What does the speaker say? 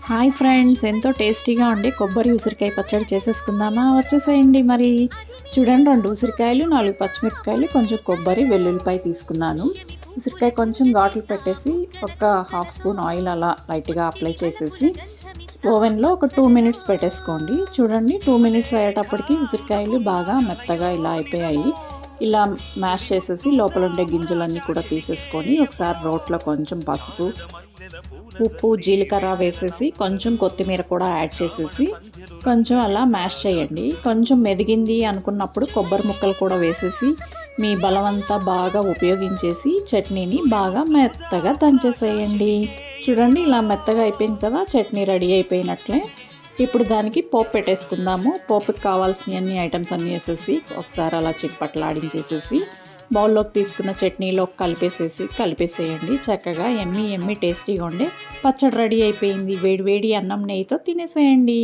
Hi friends, ఎంతో టేస్టీగా ఉండే కొబ్బరి ఉసిరికాయ పచ్చడి చేసేసుకుందామా? వచ్చేసేయండి. మరి చూడండి, 2 ఉసిరికాయలు, 4 పచ్చిమిరపకాయలు, కొంచెం కొబ్బరి, వెల్లుల్లిపాయ తీసుకున్నాను. ఉసిరికాయ కొంచెం ఘాట్లు పెట్టేసి ఒక హాఫ్ స్పూన్ ఆయిల్ అలా లైట్గా అప్లై చేసేసి ఓవెన్లో ఒక 2 మినిట్స్ పెట్టేసుకోండి. చూడండి, 2 మినిట్స్ అయ్యేటప్పటికి ఉసిరికాయలు బాగా మెత్తగా ఇలా అయిపోయాయి. ఇలా మ్యాష్ చేసేసి లోపల ఉండే గింజలన్నీ కూడా తీసేసుకొని ఒకసారి రోట్లో కొంచెం పసుపు, ఉప్పు, జీలకర్ర వేసేసి కొంచెం కొత్తిమీర కూడా యాడ్ చేసేసి కొంచెం అలా మ్యాష్ చేయండి. కొంచెం మెదిగింది అనుకున్నప్పుడు కొబ్బరి ముక్కలు కూడా వేసేసి మీ బలమంతా బాగా ఉపయోగించేసి చట్నీని బాగా మెత్తగా దంచేసేయండి. చూడండి, ఇలా మెత్తగా అయిపోయింది కదా, చట్నీ రెడీ అయిపోయినట్లే. ఇప్పుడు దానికి పోపు పెట్టేసుకుందాము. పోపుకి కావాల్సిన అన్ని ఐటమ్స్ అన్నీ వేసేసి ఒకసారి అలా చిట్పట్లాడించేసేసి బౌల్లోకి తీసుకున్న చట్నీలోకి కలిపేసేయండి. చక్కగా ఎమ్మి టేస్టీగా ఉండే పచ్చడి రెడీ అయిపోయింది. వేడి వేడి అన్నం నెయ్యితో తినేసేయండి.